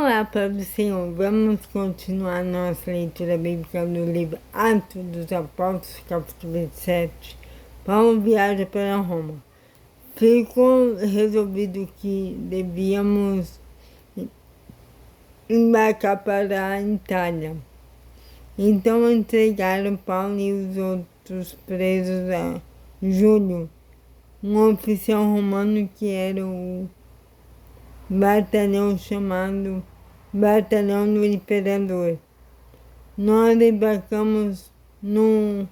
Olá, Pai do Senhor. Vamos continuar nossa leitura bíblica do livro Atos dos Apóstolos, capítulo 27. Paulo viaja para Roma. Ficou resolvido que devíamos embarcar para a Itália. Então entregaram Paulo e os outros presos a Júlio, um oficial romano que era o batalhão chamado Batalhão do Imperador. Nós embarcamos num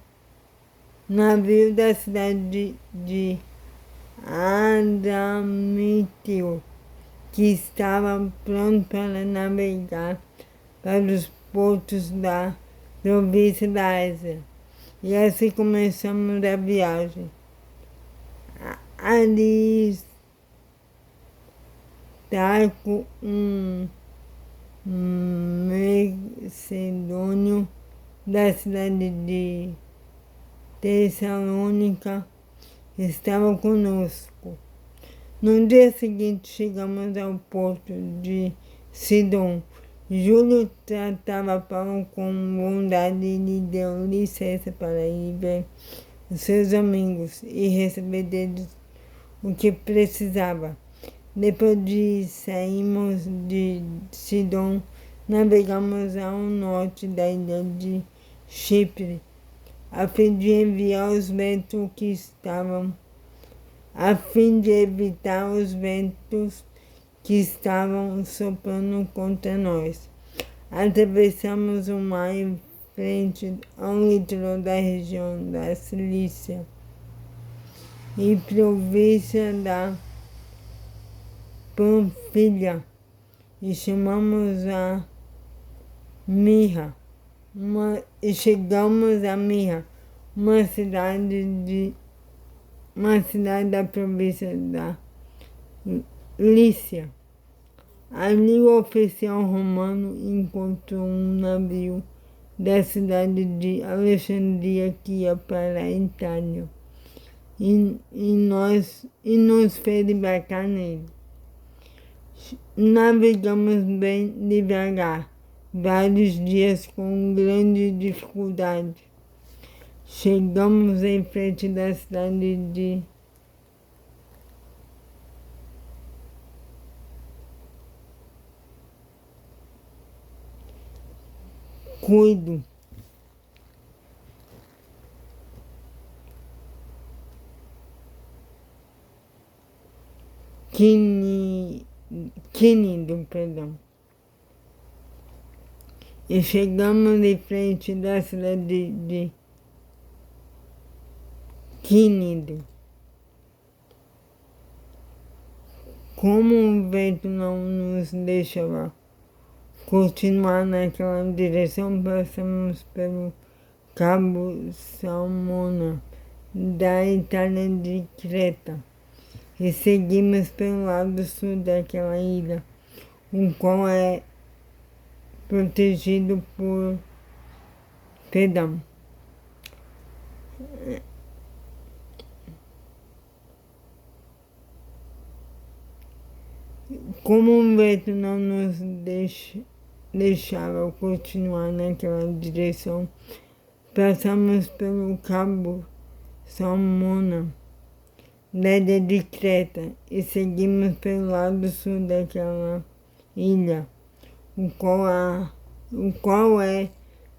navio da cidade de Adramitio, que estava pronto para navegar para os portos da província da Ásia. E assim começamos a viagem. Aristarco, um macedônio da cidade de Tessalônica, estava conosco. No dia seguinte chegamos ao porto de Sidon. Júlio tratava Paulo com bondade e lhe deu licença para ir ver os seus amigos e receber deles o que precisava. Depois de sairmos de Sidon, navegamos ao norte da ilha de Chipre, a fim de evitar os ventos que estavam soprando contra nós. Atravessamos o mar em frente ao litoral da região da Cilícia e província da Panfilha, e chegamos a Mirra, uma cidade da província da Lícia. Ali o oficial romano encontrou um navio da cidade de Alexandria que ia para a Itália e nos fez embarcar nele. Navegamos bem devagar, vários dias com grande dificuldade. Chegamos em frente da cidade de Cuido. Quínido, perdão. E chegamos em frente da cidade de Quínido. Como o vento não nos deixava continuar naquela direção, passamos pelo Cabo Salmona da Itália de Creta e seguimos pelo lado sul daquela ilha, o qual é protegido por Como o vento não nos deixava continuar naquela direção, passamos pelo Cabo Salmona da ilha de Creta e seguimos pelo lado sul daquela ilha, o qual é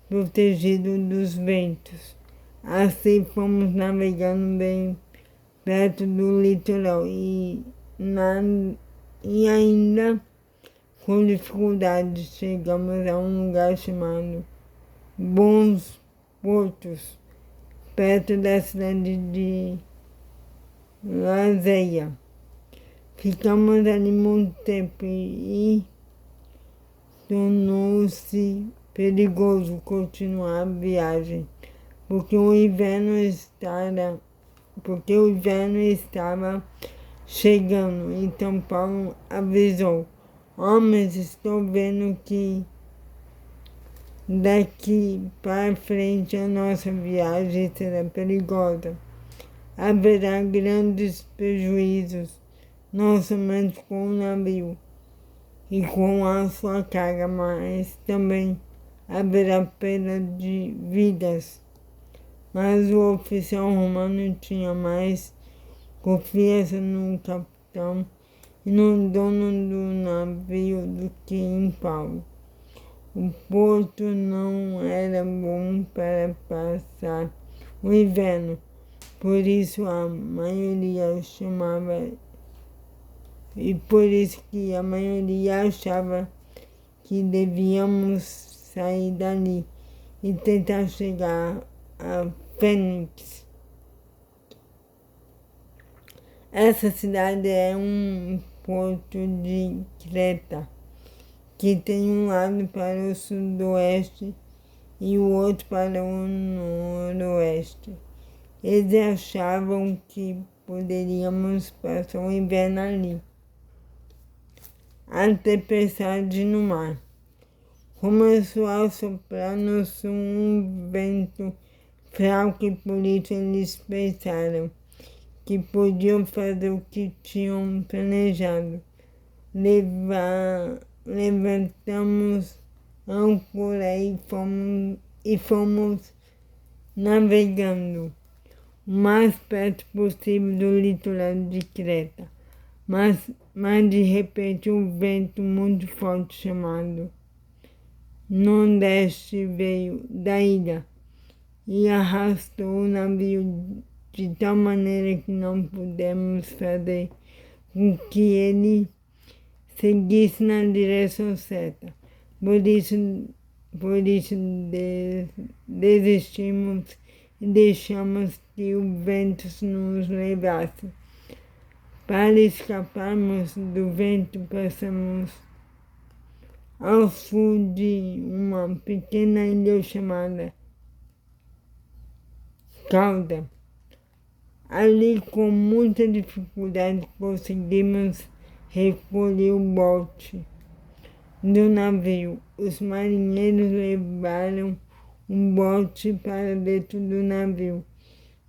protegido dos ventos. Assim fomos navegando bem perto do litoral e ainda com dificuldade chegamos a um lugar chamado Bons Portos, perto da cidade de Lazeia. Ficamos ali muito tempo e tornou-se perigoso continuar a viagem, porque o inverno estava chegando. Então Paulo avisou: homens, estou vendo que daqui para frente a nossa viagem será perigosa. Haverá grandes prejuízos, não somente com o navio, e com a sua carga, mas também haverá perda de vidas. Mas o oficial romano tinha mais confiança no capitão e no dono do navio do que em Paulo. O porto não era bom para passar o inverno, por isso a maioria chamava, e por isso que a maioria achava que devíamos sair dali e tentar chegar a Fênix. Essa cidade é um porto de Creta, que tem um lado para o sudoeste e o outro para o noroeste. Eles achavam que poderíamos passar o inverno ali. A tempestade no mar. Começou a soprar no sul um vento fraco e por isso eles pensaram que podiam fazer o que tinham planejado. Levantamos âncora e fomos navegando o mais perto possível do litoral de Creta. Mas de repente um vento muito forte chamado Nordeste veio da ilha e arrastou o navio de tal maneira que não pudemos fazer com que ele seguisse na direção certa. Por isso desistimos e deixamos que o vento nos levasse. Para escaparmos do vento, passamos ao sul de uma pequena ilha chamada Cauda. Ali, com muita dificuldade, conseguimos recolher o bote do navio. Os marinheiros levaram um bote para dentro do navio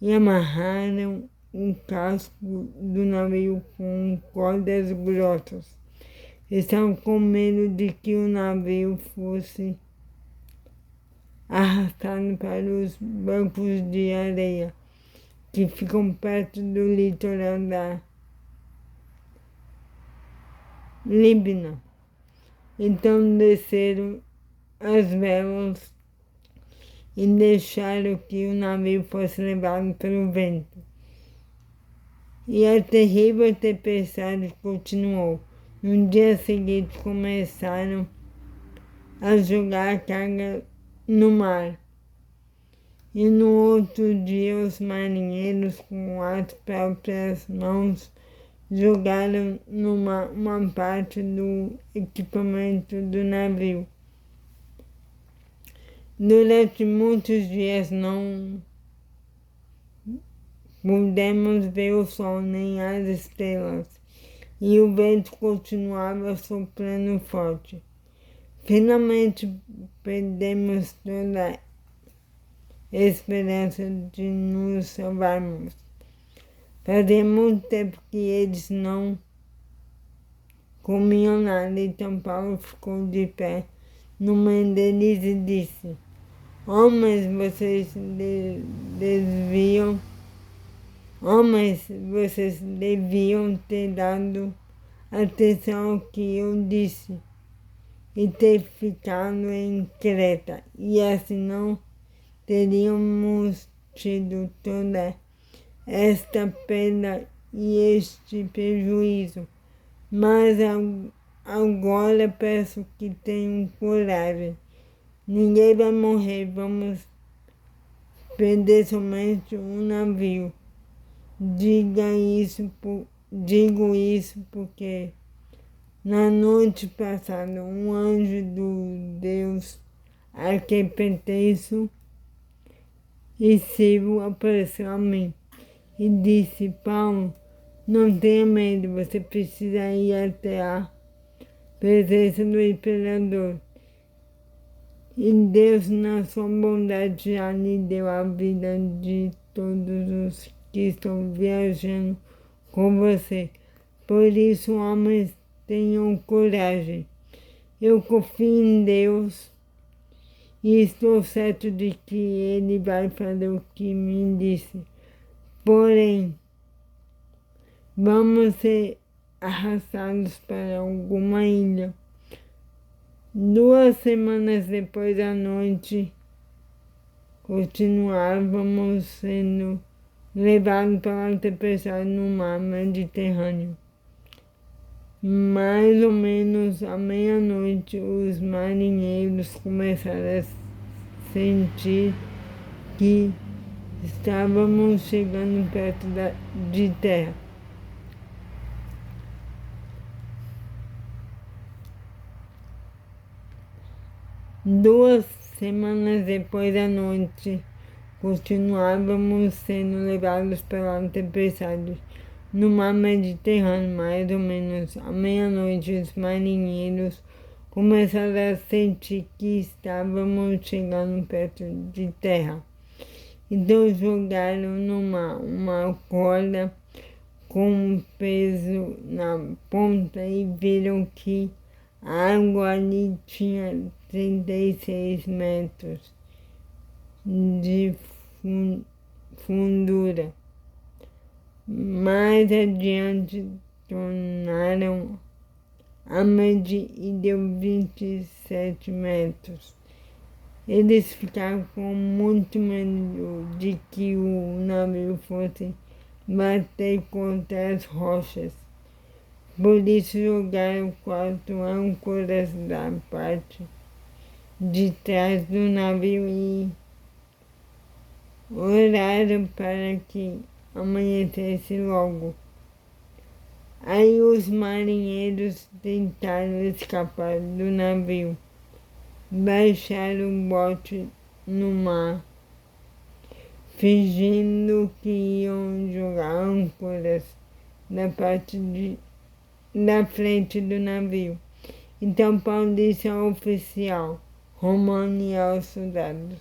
e amarraram o casco do navio com cordas grossas. Estavam com medo de que o navio fosse arrastado para os bancos de areia que ficam perto do litoral da Líbia. Então desceram as velas e deixaram que o navio fosse levado pelo vento. E a terrível tempestade continuou. No dia seguinte começaram a jogar a carga no mar. E no outro dia os marinheiros com as próprias mãos jogaram uma parte do equipamento do navio. Durante muitos dias não pudemos ver o sol nem as estrelas e o vento continuava soprando forte. Finalmente perdemos toda a esperança de nos salvarmos. Fazia muito tempo que eles não comiam nada, então Paulo ficou de pé no meio deles e disse: Homens, vocês deviam ter dado atenção ao que eu disse e ter ficado em Creta, e assim não teríamos tido toda esta perda e este prejuízo. Mas agora peço que tenham coragem. Ninguém vai morrer, vamos perder somente um navio. Digo isso porque na noite passada um anjo do Deus a quem pertenço e sirvo apareceu a mim e disse: Paulo, não tenha medo, você precisa ir até a presença do imperador. E Deus, na sua bondade, já lhe deu a vida de todos os que estão viajando com você. Por isso, homens, tenham coragem. Eu confio em Deus e estou certo de que Ele vai fazer o que me disse. Porém, vamos ser arrastados para alguma ilha. 2 semanas depois da noite, continuávamos sendo levados pela tempestade no mar Mediterrâneo. Mais ou menos à meia-noite, os marinheiros começaram a sentir que estávamos chegando perto de terra. Duas semanas depois da noite, continuávamos sendo levados pela tempestade no mar Mediterrâneo. Mais ou menos à meia-noite, os marinheiros começaram a sentir que estávamos chegando perto de terra. Então jogaram no mar uma corda com um peso na ponta e viram que a água ali tinha 36 metros de fundura. Mais adiante tornaram a medir e deu 27 metros. Eles ficaram com muito medo de que o navio fosse bater contra as rochas. Por isso jogaram 4 âncoras da parte de trás do navio e oraram para que amanhecesse logo. Aí os marinheiros tentaram escapar do navio, baixaram o bote no mar, fingindo que iam jogar âncoras na parte da frente do navio. Então Paulo disse ao oficial romano e aos soldados: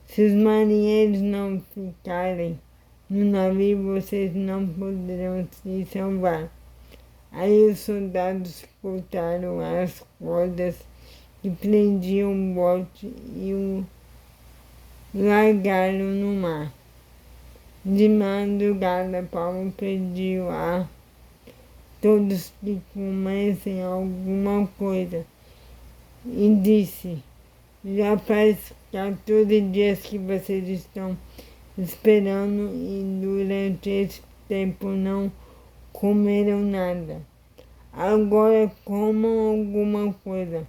se os marinheiros não ficarem no navio, vocês não poderão se salvar. Aí os soldados cortaram as cordas que prendiam o bote e o largaram no mar. De madrugada, Paulo pediu a todos que comessem alguma coisa e disse: já faz 14 dias que vocês estão esperando e durante esse tempo não comeram nada. Agora comam alguma coisa.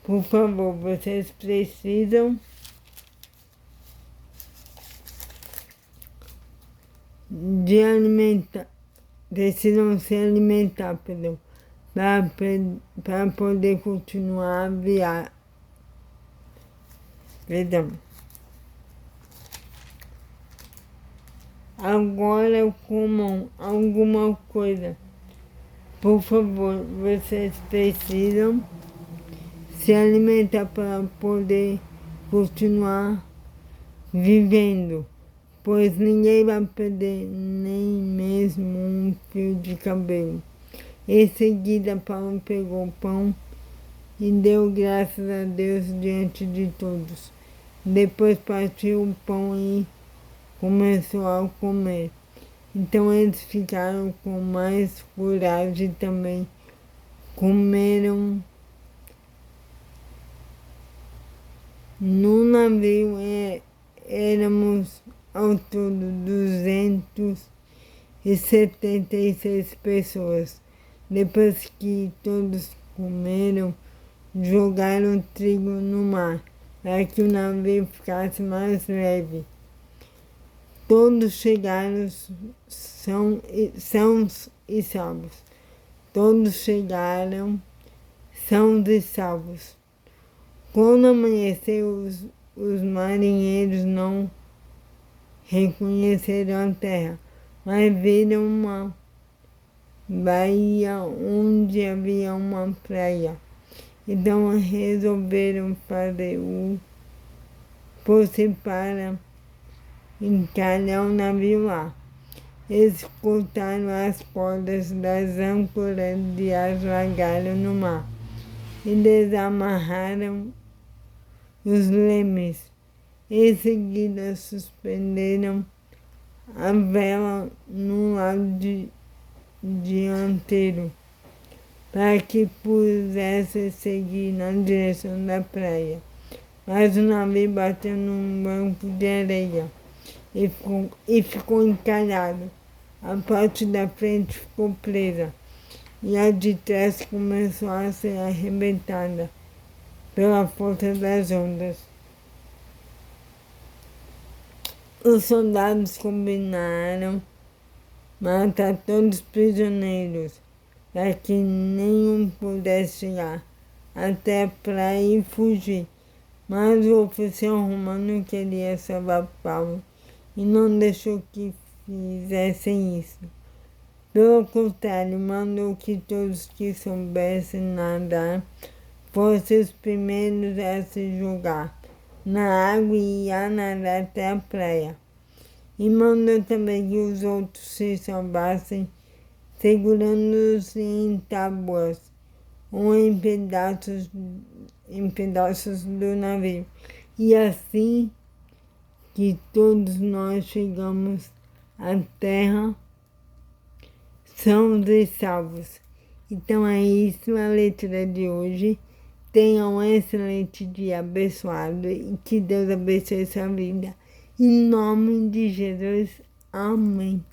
Por favor, vocês precisam precisam se alimentar, para poder continuar a viagem. Agora comam alguma coisa. Por favor, vocês precisam se alimentar para poder continuar vivendo, pois ninguém vai perder nem mesmo um fio de cabelo. Em seguida, Paulo pegou o pão e deu graças a Deus diante de todos. Depois partiu o pão e começou a comer. Então eles ficaram com mais coragem também. Comeram. No navio éramos ao todo 276 pessoas. Depois que todos comeram, jogaram trigo no mar, para que o navio ficasse mais leve. Todos chegaram sãos e salvos. Todos chegaram sãos e salvos. Quando amanheceu, os marinheiros não reconheceram a terra, mas viram uma baía onde havia uma praia. Então resolveram fazer o possível para encalhar o navio lá. Eles cortaram as cordas das âncoras e as largaram no mar. eles amarraram os lemes. Em seguida, suspenderam a vela no lado dianteiro, para que pudesse seguir na direção da praia. Mas o navio bateu num banco de areia e ficou encalhado. A parte da frente ficou presa e a de trás começou a ser arrebentada pela força das ondas. Os soldados combinaram matar todos os prisioneiros, para que nenhum pudesse chegar até a praia e fugir. Mas o oficial romano queria salvar Paulo e não deixou que fizessem isso. Pelo contrário, mandou que todos que soubessem nadar fossem os primeiros a se jogar na água e a nadar até a praia. E mandou também que os outros se salvassem segurando-se em tábuas ou em pedaços do navio. E assim que todos nós chegamos à terra sãos e salvos. Então é isso a leitura de hoje. Tenha um excelente dia abençoado e que Deus abençoe sua vida. Em nome de Jesus. Amém.